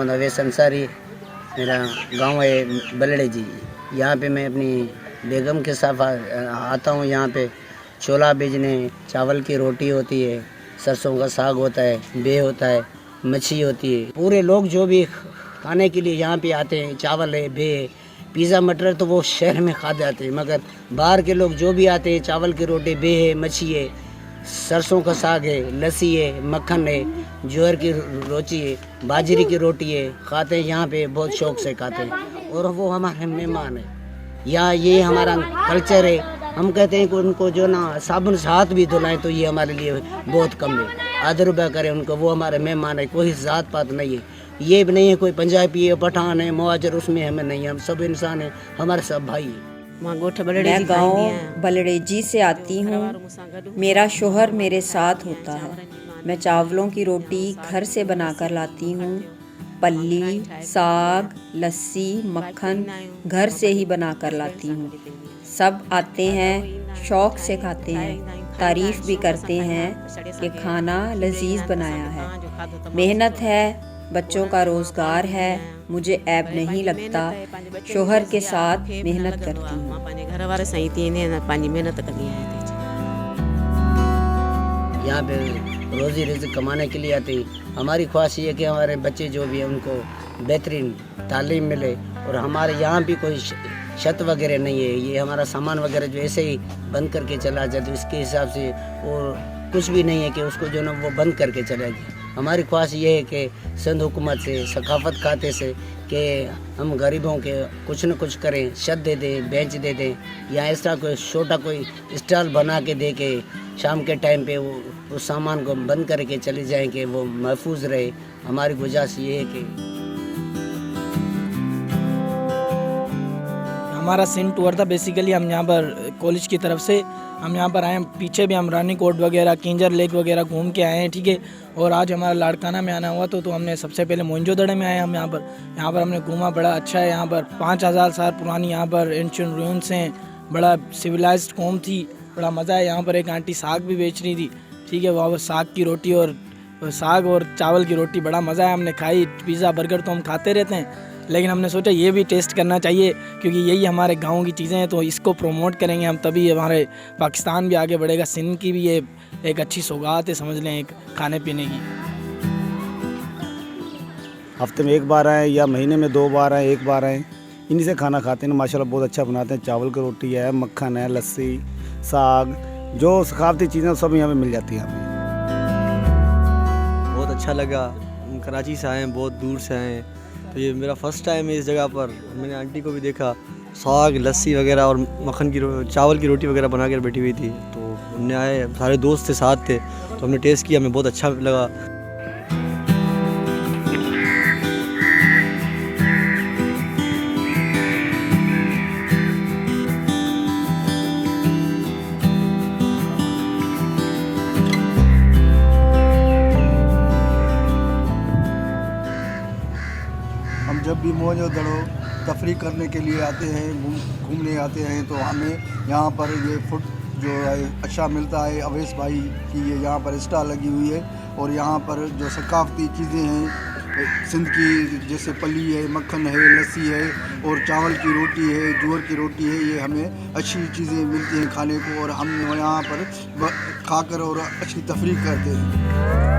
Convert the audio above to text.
मोहम्मद अवैस अंसारी, मेरा गांव है बलड़े जी। यहाँ पे मैं अपनी बेगम के साथ आता हूँ। यहाँ पे छोला बेचने, चावल की रोटी होती है, सरसों का साग होता है, बे होता है, मच्छी होती है। पूरे लोग जो भी खाने के लिए यहाँ पे आते हैं, चावल है, बे है, पिज़्ज़ा मटर तो वो शहर में खा जाते हैं, मगर बाहर के लोग जो भी आते हैं, चावल की रोटी, बे है, मच्छी है, सरसों का साग है, लस्सी है, मक्खन है, ज्वार की रोटी है, बाजरे की रोटी है, खाते हैं। यहाँ पे बहुत शौक से खाते हैं और वो हमारे मेहमान है। यहाँ ये हमारा कल्चर है। हम कहते हैं कि उनको जो ना साबुन से हाथ भी धुलाएं तो ये हमारे लिए बहुत कम है। आदर रुपया करें उनको, वो हमारे मेहमान है। कोई जात पात नहीं है, ये भी नहीं है कोई पंजाबी है, पठान है, मुहाजिर, उसमें हमें नहीं है। हम सब इंसान हैं, हमारे सब भाई हैं। मैं गांव बलड़ेजी से आती हूँ। मेरा शोहर मेरे साथ होता है। मैं चावलों की रोटी घर से बनाकर लाती हूँ। पल्ली, साग, लस्सी, मक्खन घर से ही बनाकर लाती हूँ। सब आते हैं, शौक से खाते हैं, तारीफ भी करते हैं कि खाना लजीज बनाया है। मेहनत है, बच्चों का रोज़गार है, मुझे ऐब नहीं लगता। शोहर के साथ मेहनत करती हूँ। यहाँ पे रोज़ी रिज़्क कमाने के लिए आते हैं। हमारी ख्वाहिश ये है कि हमारे बच्चे जो भी हैं उनको बेहतरीन तालीम मिले। और हमारे यहाँ भी कोई छत वगैरह नहीं है। ये हमारा सामान वगैरह जो ऐसे ही बंद करके चला जाए तो इसके हिसाब से और कुछ भी नहीं है कि उसको जो ना वो बंद करके चला जाए। हमारी ख्वाहिश ये है कि सिंध हुकूमत से, सकाफत खाते से कि हम गरीबों के कुछ न कुछ करें, छत दे दें, बेंच दे दें, या इस तरह कोई छोटा कोई स्टॉल बना के दे के शाम के टाइम पे वो उस सामान को बंद करके चले जाएं कि वो महफूज रहे। हमारी गुजारिश ये है कि हमारा सीन टूर था। बेसिकली हम यहाँ पर कॉलेज की तरफ से हम यहाँ पर आए हैं। पीछे भी हम रानी कोट वगैरह, किंजर लेक वगैरह घूम के आए हैं, ठीक है। और आज हमारा लाड़काना में आना हुआ तो हमने सबसे पहले मोइंजोदड़ो में आए हम यहाँ पर हमने घूमा। बड़ा अच्छा है यहाँ पर। 5000 साल पुरानी यहाँ पर एंशिएंट रूइंस हैं। बड़ा सिविलाइज्ड कौम थी, बड़ा मज़ा है। यहाँ पर एक आंटी साग भी बेच रही थी, ठीक है। वहाँ पर साग की रोटी और साग और चावल की रोटी, बड़ा मज़ा है। हमने खाई। पिज़्ज़ा बर्गर तो हम खाते रहते हैं, लेकिन हमने सोचा ये भी टेस्ट करना चाहिए क्योंकि यही हमारे गांव की चीज़ें हैं। तो इसको प्रमोट करेंगे हम, तभी हमारे पाकिस्तान भी आगे बढ़ेगा। सिंध की भी ये एक अच्छी सौगात है, समझ लें, एक खाने पीने की। हफ्ते में एक बार आएँ या महीने में 2 बार आएँ, 1 बार आएँ, इन्हीं से खाना खाते हैं। माशाल्लाह बहुत अच्छा बनाते हैं। चावल की रोटी है, मक्खन है, लस्सी, साग, जो सकाफती चीज़ें सब यहाँ पे मिल जाती हैं हमें। बहुत अच्छा लगा। हम कराची से आए हैं, बहुत दूर से आए हैं, तो ये मेरा फ़र्स्ट टाइम है इस जगह पर। मैंने आंटी को भी देखा, साग, लस्सी वगैरह और मक्खन की चावल की रोटी वगैरह बना कर बैठी हुई थी। तो हमने आए, सारे दोस्त थे, साथ थे, तो हमने टेस्ट किया, हमें बहुत अच्छा लगा। हम जब भी मोइंजोदड़ो तफरीह करने के लिए आते हैं, घूमने आते हैं, तो हमें यहाँ पर ये फूड जो है अच्छा मिलता है। अवैस भाई की ये यहाँ पर स्टॉल लगी हुई है और यहाँ पर जो सकाफती चीज़ें हैं सिंध की, जैसे पल्ली है, मक्खन है, लस्सी है और चावल की रोटी है, ज्वार की रोटी है, ये हमें अच्छी चीज़ें मिलती हैं खाने को और हम यहाँ पर खाकर और अच्छी तफरीह करते हैं।